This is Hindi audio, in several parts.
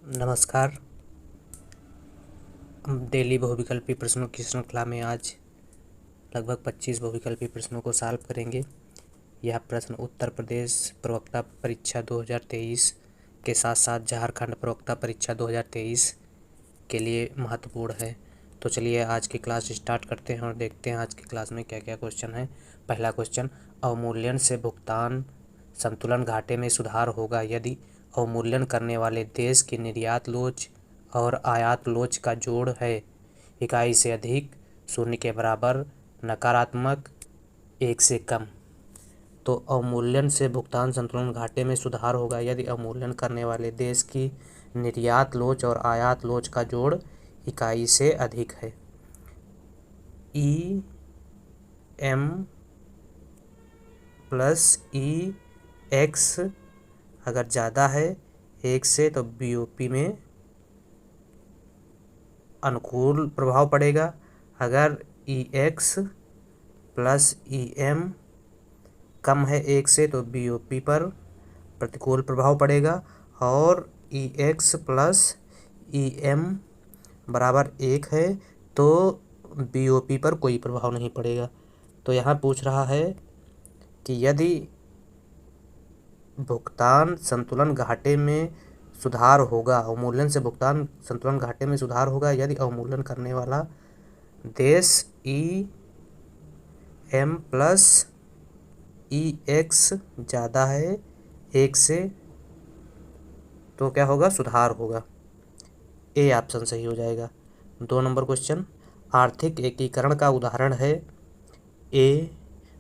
नमस्कार। हम डेली बहुविकल्पी प्रश्नों की श्रृंखला में आज लगभग 25 बहुविकल्पी प्रश्नों को सॉल्व करेंगे। यह प्रश्न उत्तर प्रदेश प्रवक्ता परीक्षा 2023 के साथ साथ झारखंड प्रवक्ता परीक्षा 2023 के लिए महत्वपूर्ण है। तो चलिए आज की क्लास स्टार्ट करते हैं और देखते हैं आज की क्लास में क्या क्या क्वेश्चन है। पहला क्वेश्चन, अवमूल्यन से भुगतान संतुलन घाटे में सुधार होगा यदि अवमूल्यन करने वाले देश की निर्यात लोच और आयात लोच का जोड़ है इकाई से अधिक, शून्य के बराबर, नकारात्मक, 1 से कम। तो अवमूल्यन से भुगतान संतुलन घाटे में सुधार होगा यदि अवमूल्यन करने वाले देश की निर्यात लोच और आयात लोच का जोड़ इकाई से अधिक है। ई एम प्लस ई एक्स अगर ज़्यादा है 1 से तो बीओपी में अनुकूल प्रभाव पड़ेगा। अगर ई एक्स प्लस ई एम कम है 1 से तो बीओपी पर प्रतिकूल प्रभाव पड़ेगा। और ई एक्स प्लस ई एम बराबर 1 है तो बीओपी पर कोई प्रभाव नहीं पड़ेगा। तो यहाँ पूछ रहा है कि यदि भुगतान संतुलन घाटे में सुधार होगा, अवमूल्यन से भुगतान संतुलन घाटे में सुधार होगा यदि अवमूल्यन करने वाला देश ई एम प्लस ई एक्स ज़्यादा है 1 से, तो क्या होगा, सुधार होगा। ए ऑप्शन सही हो जाएगा। 2 नंबर क्वेश्चन, आर्थिक एकीकरण का उदाहरण है ए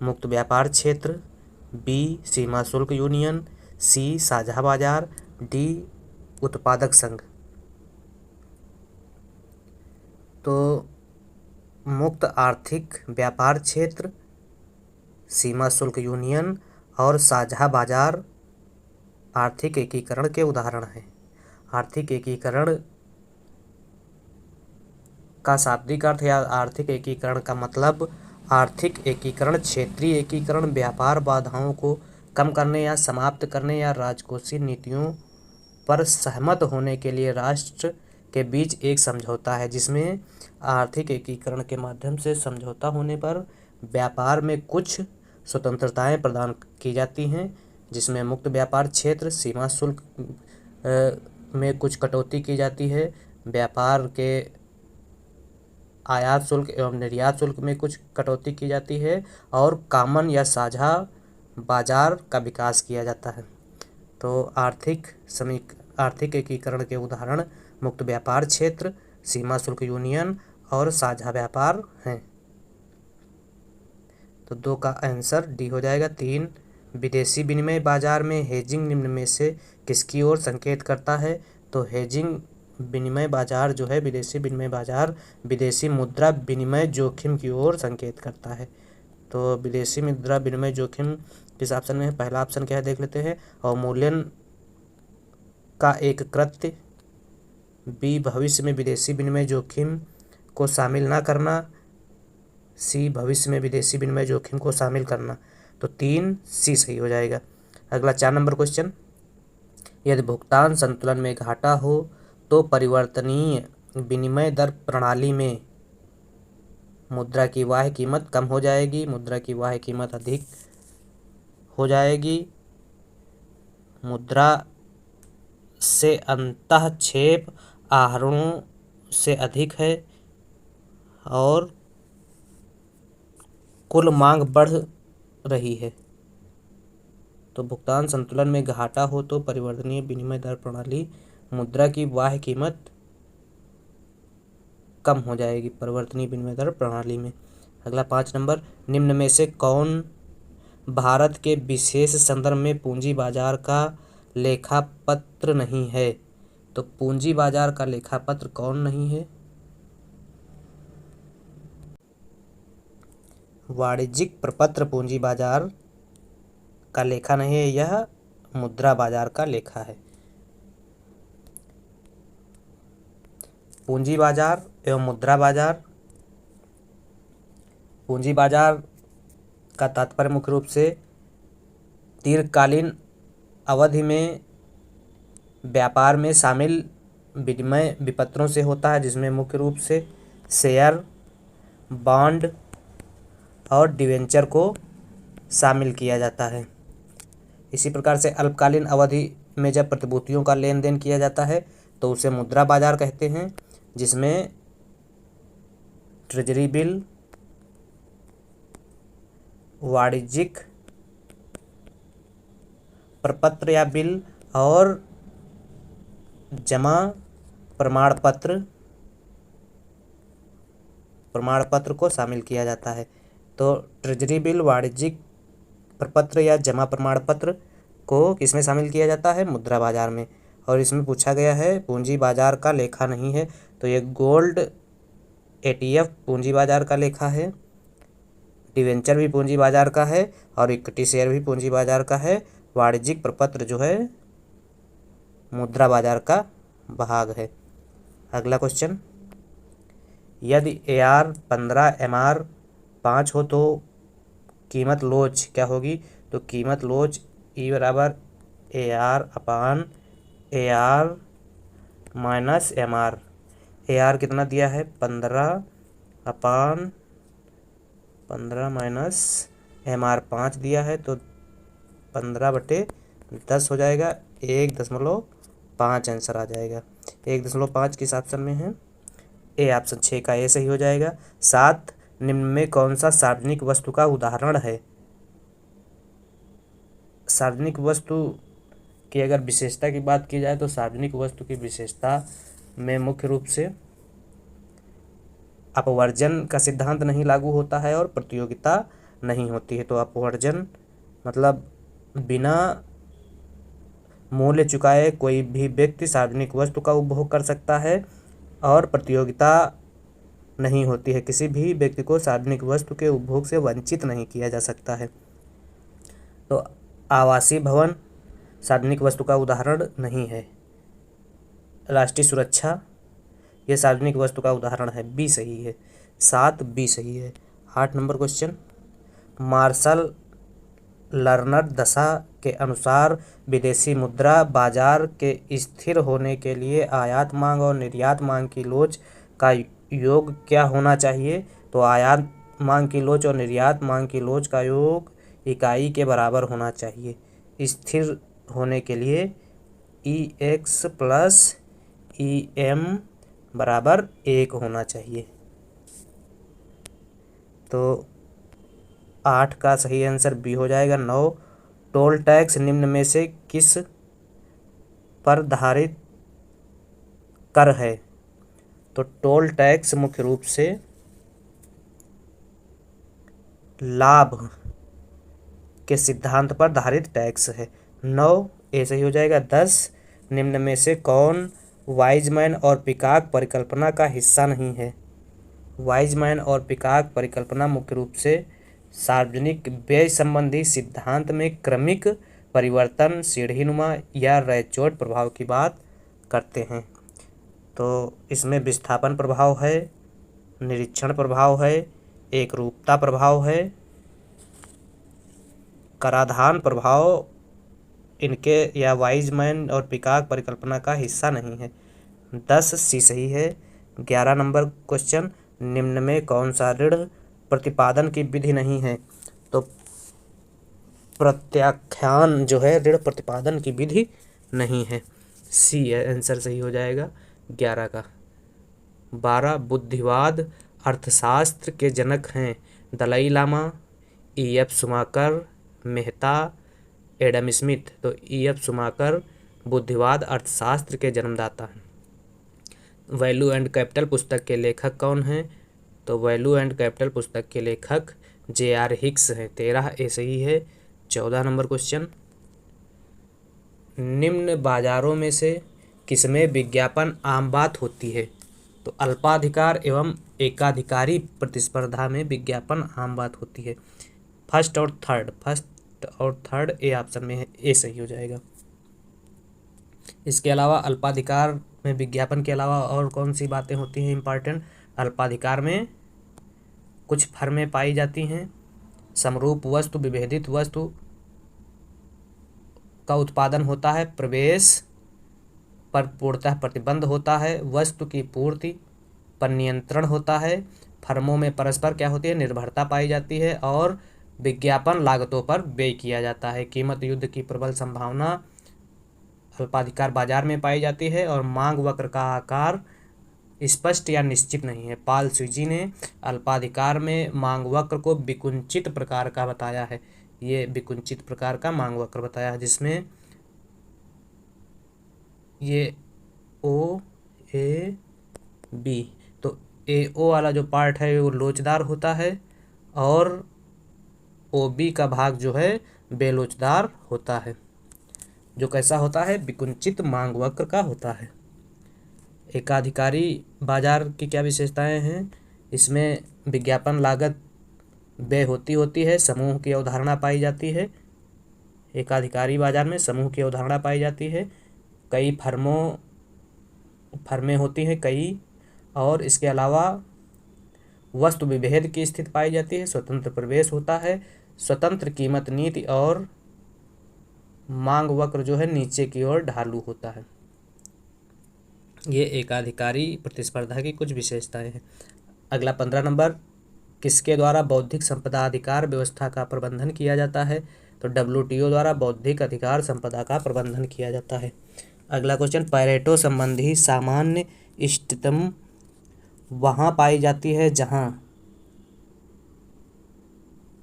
मुक्त व्यापार क्षेत्र, बी सीमा शुल्क यूनियन, सी साझा बाजार, डी उत्पादक संघ। तो मुक्त आर्थिक व्यापार क्षेत्र, सीमा शुल्क यूनियन और साझा बाजार आर्थिक एकीकरण के उदाहरण हैं। आर्थिक एकीकरण का शाब्दिक अर्थ या आर्थिक एकीकरण का मतलब आर्थिक एकीकरण, क्षेत्रीय एकीकरण, व्यापार बाधाओं को कम करने या समाप्त करने या राजकोषीय नीतियों पर सहमत होने के लिए राष्ट्र के बीच एक समझौता है, जिसमें आर्थिक एकीकरण के माध्यम से समझौता होने पर व्यापार में कुछ स्वतंत्रताएं प्रदान की जाती हैं, जिसमें मुक्त व्यापार क्षेत्र, सीमा शुल्क में कुछ कटौती की जाती है, व्यापार के आयात शुल्क एवं निर्यात शुल्क में कुछ कटौती की जाती है और कॉमन या साझा बाजार का विकास किया जाता है। तो आर्थिक एकीकरण के उदाहरण मुक्त व्यापार क्षेत्र, सीमा शुल्क यूनियन और साझा व्यापार हैं। तो 2 का आंसर डी हो जाएगा। 3, विदेशी विनिमय बाजार में हेजिंग निम्न में से किसकी ओर संकेत करता है? तो हेजिंग विनिमय बाजार जो है, विदेशी विनिमय बाजार विदेशी मुद्रा विनिमय जोखिम की ओर संकेत करता है। तो विदेशी मुद्रा विनिमय जोखिम किस ऑप्शन में है? पहला ऑप्शन क्या है देख लेते हैं, अवमूल्यन का एक कृत्य, बी भविष्य में विदेशी विनिमय जोखिम को शामिल ना करना, सी भविष्य में विदेशी विनिमय जोखिम को शामिल करना। तो 3 सी सही हो जाएगा। अगला 4 नंबर क्वेश्चन, यदि भुगतान संतुलन में घाटा हो तो परिवर्तनीय विनिमय दर प्रणाली में मुद्रा की वाह कीमत कम हो जाएगी, मुद्रा की वाह कीमत अधिक हो जाएगी, मुद्रा से अंतःक्षेप आहरणों से अधिक है और कुल मांग बढ़ रही है। तो भुगतान संतुलन में घाटा हो तो परिवर्तनीय विनिमय दर प्रणाली मुद्रा की वाह कीमत कम हो जाएगी परिवर्तनीय विनिमय दर प्रणाली में। अगला 5 नंबर, निम्न में से कौन भारत के विशेष संदर्भ में पूंजी बाजार का लेखापत्र नहीं है? तो पूंजी बाजार का लेखापत्र कौन नहीं है? वाणिज्यिक प्रपत्र पूंजी बाजार का लेखा नहीं है, यह मुद्रा बाजार का लेखा है। पूंजी बाजार एवं मुद्रा बाजार, पूंजी बाजार का तात्पर्य मुख्य रूप से दीर्घकालीन अवधि में व्यापार में शामिल विनिमय विपत्रों से होता है, जिसमें मुख्य रूप से शेयर, बॉन्ड और डिवेंचर को शामिल किया जाता है। इसी प्रकार से अल्पकालीन अवधि में जब प्रतिभूतियों का लेन देन किया जाता है तो उसे मुद्रा बाजार कहते हैं, जिसमें ट्रेजरी बिल, वाणिज्यिक प्रपत्र या बिल और जमा प्रमाण पत्र को शामिल किया जाता है। तो ट्रेजरी बिल, वाणिज्यिक प्रपत्र या जमा प्रमाण पत्र को किसमें शामिल किया जाता है? मुद्रा बाजार में। और इसमें पूछा गया है पूंजी बाजार का लेखा नहीं है, तो ये गोल्ड ETF पूंजी बाजार का लेखा है, डिवेंचर भी पूंजी बाजार का है और इक्विटी शेयर भी पूंजी बाजार का है। वाणिज्यिक प्रपत्र जो है मुद्रा बाजार का भाग है। अगला क्वेश्चन, यदि AR 15 MR 5 हो तो कीमत लोच क्या होगी? तो कीमत लोच E बराबर AR/AR माइनस MR। AR कितना दिया है? 15/15 माइनस MR 5 दिया है, तो 15/10 हो जाएगा। 1.5 आंसर आ जाएगा। 1.5 किस ऑप्शन में है? ए ऑप्शन 6 का ए सही हो जाएगा। 7 निम्न में कौन सा सार्वजनिक वस्तु का उदाहरण है? सार्वजनिक वस्तु की अगर विशेषता की बात की जाए तो सार्वजनिक वस्तु की विशेषता में मुख्य रूप से अपवर्जन का सिद्धांत नहीं लागू होता है और प्रतियोगिता नहीं होती है। तो अपवर्जन मतलब बिना मूल्य चुकाए कोई भी व्यक्ति सार्वजनिक वस्तु का उपभोग कर सकता है और प्रतियोगिता नहीं होती है। किसी भी व्यक्ति को सार्वजनिक वस्तु के उपभोग से वंचित नहीं किया जा सकता है। तो आवासीय भवन सार्वजनिक वस्तु का उदाहरण नहीं है। राष्ट्रीय सुरक्षा यह सार्वजनिक वस्तु का उदाहरण है। बी सही है। 7 बी सही है। 8 नंबर क्वेश्चन, मार्शल लर्नर दशा के अनुसार विदेशी मुद्रा बाजार के स्थिर होने के लिए आयात मांग और निर्यात मांग की लोच का योग क्या होना चाहिए? तो आयात मांग की लोच और निर्यात मांग की लोच का योग इकाई के बराबर होना चाहिए। स्थिर होने के लिए EX + EM बराबर 1 होना चाहिए। तो 8 का सही आंसर बी हो जाएगा। 9 टोल टैक्स निम्न में से किस पर धारित कर है? तो टोल टैक्स मुख्य रूप से लाभ के सिद्धांत पर धारित टैक्स है। 9 ए सही हो जाएगा। 10 निम्न में से कौन वाइजमैन और पिकाक परिकल्पना का हिस्सा नहीं है? वाइजमैन और पिकाक परिकल्पना मुख्य रूप से सार्वजनिक व्यय संबंधी सिद्धांत में क्रमिक परिवर्तन, सीढ़ीनुमा या रैचोट प्रभाव की बात करते हैं। तो इसमें विस्थापन प्रभाव है, निरीक्षण प्रभाव है, एकरूपता प्रभाव है, कराधान प्रभाव इनके या वाइजमैन और पिकाक परिकल्पना का हिस्सा नहीं है। 10 सी सही है। 11 नंबर क्वेश्चन, निम्न में कौन सा ऋण प्रतिपादन की विधि नहीं है? तो प्रत्याख्यान जो है ऋण प्रतिपादन की विधि नहीं है। सी आंसर सही हो जाएगा 11 का। 12 बुद्धिवाद अर्थशास्त्र के जनक हैं Dalai Lama, EF Schumacher, Mehta, Adam Smith. तो EF सुमाकर बुद्धिवाद अर्थशास्त्र के जन्मदाता हैं। वैल्यू एंड कैपिटल पुस्तक के लेखक कौन हैं? तो वैल्यू एंड कैपिटल पुस्तक के लेखक JR हिक्स हैं। 13 ए सही है। 14 नंबर क्वेश्चन, निम्न बाजारों में से किसमें विज्ञापन आम बात होती है? तो अल्पाधिकार एवं एकाधिकारी प्रतिस्पर्धा में विज्ञापन आम बात होती है। फर्स्ट और थर्ड ए ऑप्शन में है। ए सही हो जाएगा। इसके अलावा अल्पाधिकार में विज्ञापन के अलावा और कौन सी बातें होती हैं इम्पॉर्टेंट? अल्पाधिकार में कुछ फर्में पाई जाती हैं। समरूप वस्तु, विभेदित वस्तु का उत्पादन होता है। प्रवेश पर पूर्णतः प्रतिबंध होता है, वस्तु की पूर्ति पर नियंत्रण होता है, फर्मों में परस्पर क्या होती है, निर्भरता पाई जाती है, और विज्ञापन लागतों पर व्यय किया जाता है। कीमत युद्ध की प्रबल संभावना अल्पाधिकार बाजार में पाई जाती है, और मांग वक्र का आकार स्पष्ट या निश्चित नहीं है। पाल स्वीजी ने अल्पाधिकार में मांग वक्र को विकुंचित प्रकार का बताया है। ये विकुंचित प्रकार का मांग वक्र बताया है, जिसमें ये ओ ए बी, तो ए ओ वाला जो पार्ट है वो लोचदार होता है, और ओ बी का भाग जो है बेलोचदार होता है। जो कैसा होता है, विकुंचित मांग वक्र का होता है। एकाधिकारी बाजार की क्या विशेषताएं हैं? इसमें विज्ञापन लागत व्यय होती है, समूह की अवधारणा पाई जाती है। एकाधिकारी बाजार में समूह की अवधारणा पाई जाती है, कई फर्में होती हैं कई, और इसके अलावा वस्तु विभेद की स्थिति पाई जाती है, स्वतंत्र प्रवेश होता है, स्वतंत्र कीमत नीति, और मांग वक्र जो है नीचे की ओर ढालू होता है। ये एकाधिकारी प्रतिस्पर्धा की कुछ विशेषताएं हैं। अगला 15 नंबर, किसके द्वारा बौद्धिक संपदा अधिकार व्यवस्था का प्रबंधन किया जाता है? तो WTO द्वारा बौद्धिक अधिकार संपदा का प्रबंधन किया जाता है। अगला क्वेश्चन, पैरेटो संबंधी सामान्य इष्टतम वहाँ पाई जाती है जहाँ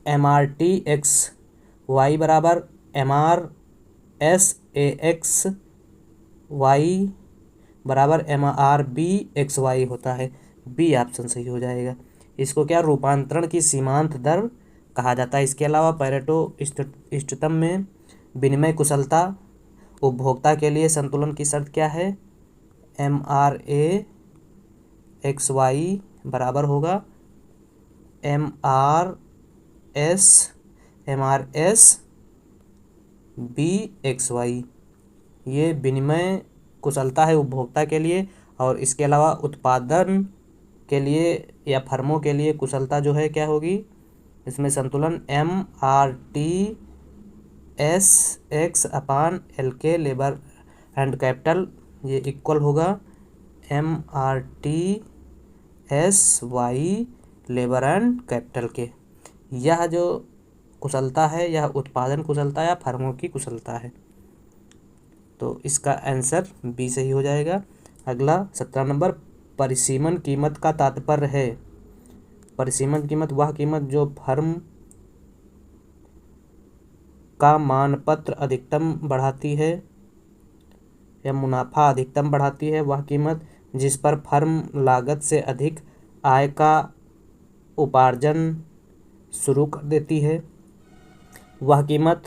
MRTXY बराबर MRSAXY बराबर MRBXY होता है। बी ऑप्शन सही हो जाएगा। इसको क्या रूपांतरण की सीमांत दर कहा जाता है। इसके अलावा पैरेटो इष्टतम में विनिमय कुशलता, उपभोक्ता के लिए संतुलन की शर्त क्या है? MRAXY बराबर होगा MRSBXY। ये विनिमय कुशलता है उपभोक्ता के लिए, और इसके अलावा उत्पादन के लिए या फर्मों के लिए कुशलता जो है क्या होगी, इसमें संतुलन MRTSX/LK लेबर एंड कैपिटल ये इक्वल होगा MRTSY लेबर एंड कैपिटल के। यह जो कुशलता है यह उत्पादन कुशलता या फर्मों की कुशलता है, तो इसका आंसर बी सही हो जाएगा। अगला 17 नंबर, परिसीमन कीमत का तात्पर्य है। परिसीमन कीमत वह कीमत जो फर्म का मानपत्र अधिकतम बढ़ाती है या मुनाफा अधिकतम बढ़ाती है, वह कीमत जिस पर फर्म लागत से अधिक आय का उपार्जन शुरू कर देती है, वह कीमत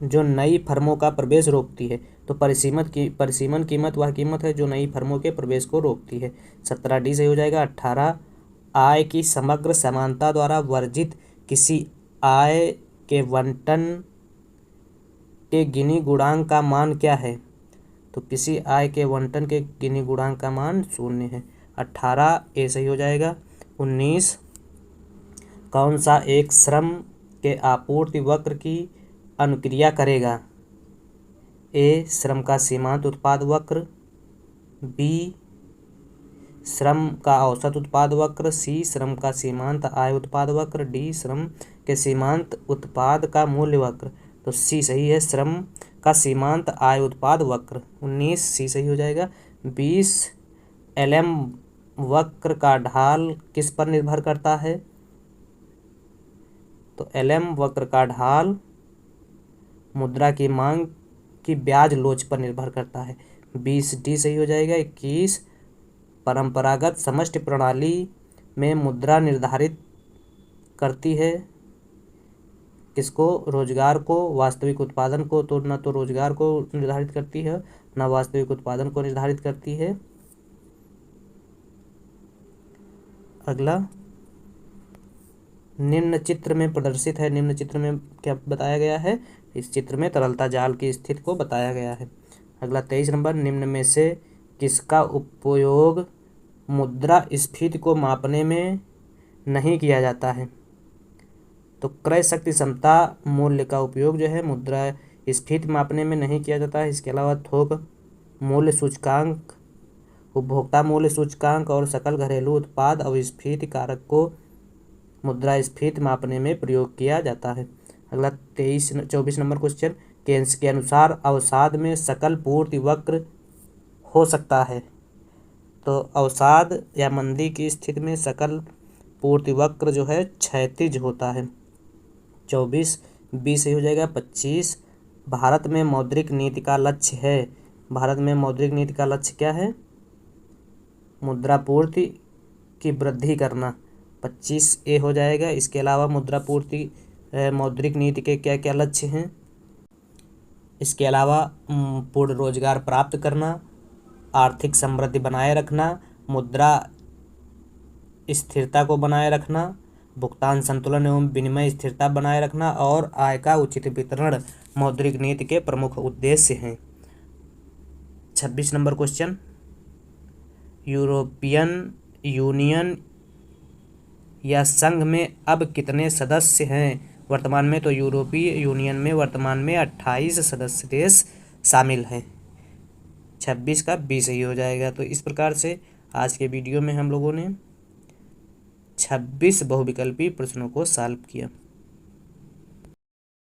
जो नई फर्मों का प्रवेश रोकती है। तो परिसीमन कीमत वह कीमत है जो नई फर्मों के प्रवेश को रोकती है। 17 डी सही हो जाएगा। 18, आय की समग्र समानता द्वारा वर्जित किसी आय के बंटन के गिनी गुणांक का मान क्या है? तो किसी आय के बंटन के गिनी गुणांक का मान 0 है। 18 ए सही हो जाएगा। 19, कौन सा एक श्रम के आपूर्ति वक्र की अनुक्रिया करेगा? ए श्रम का सीमांत उत्पाद वक्र, बी श्रम का औसत उत्पाद वक्र, सी श्रम का सीमांत आय उत्पाद वक्र, डी श्रम के सीमांत उत्पाद का मूल्य वक्र। तो सी सही है, श्रम का सीमांत आय उत्पाद वक्र। 19 सी सही हो जाएगा। 20, LM वक्र का ढाल किस पर निर्भर करता है? तो LM वक्र का ढाल मुद्रा की मांग की ब्याज लोच पर निर्भर करता है। 20 डी सही हो जाएगा। 21, परंपरागत समष्टि प्रणाली में मुद्रा निर्धारित करती है किसको? रोजगार को, वास्तविक उत्पादन को। तो न तो रोजगार को निर्धारित करती है न वास्तविक उत्पादन को निर्धारित करती है। अगला निम्न चित्र में प्रदर्शित है। निम्न चित्र में क्या बताया गया है? इस चित्र में तरलता जाल की स्थिति को बताया गया है। अगला 23 नंबर, निम्न में से किसका उपयोग मुद्रा स्फीति को मापने में नहीं किया जाता है? तो क्रय शक्ति क्षमता मूल्य का उपयोग जो है मुद्रा स्फीति मापने में नहीं किया जाता है। इसके अलावा थोक मूल्य सूचकांक, उपभोक्ता मूल्य सूचकांक और सकल घरेलू उत्पाद अवस्फीति कारक को मुद्रास्फीति मापने में प्रयोग किया जाता है। अगला 24 नंबर क्वेश्चन, केन्स के अनुसार अवसाद में सकल पूर्ति वक्र हो सकता है। तो अवसाद या मंदी की स्थिति में सकल पूर्ति वक्र जो है क्षैतिज होता है। 24 बी सही हो जाएगा। 25 भारत में मौद्रिक नीति का लक्ष्य है। भारत में मौद्रिक नीति का लक्ष्य क्या है? मुद्रापूर्ति की वृद्धि करना। 25 ए हो जाएगा। इसके अलावा मुद्रापूर्ति मौद्रिक नीति के क्या क्या लक्ष्य हैं? इसके अलावा पूर्ण रोजगार प्राप्त करना, आर्थिक समृद्धि बनाए रखना, मुद्रा स्थिरता को बनाए रखना, भुगतान संतुलन एवं विनिमय स्थिरता बनाए रखना और आय का उचित वितरण मौद्रिक नीति के प्रमुख उद्देश्य हैं। 26 नंबर क्वेश्चन, यूरोपियन यूनियन या संघ में अब कितने सदस्य हैं वर्तमान में? तो यूरोपीय यूनियन में वर्तमान में 28 सदस्य देश शामिल हैं। 26 का बी सही हो जाएगा। तो इस प्रकार से आज के वीडियो में हम लोगों ने 26 बहुविकल्पी प्रश्नों को सॉल्व किया।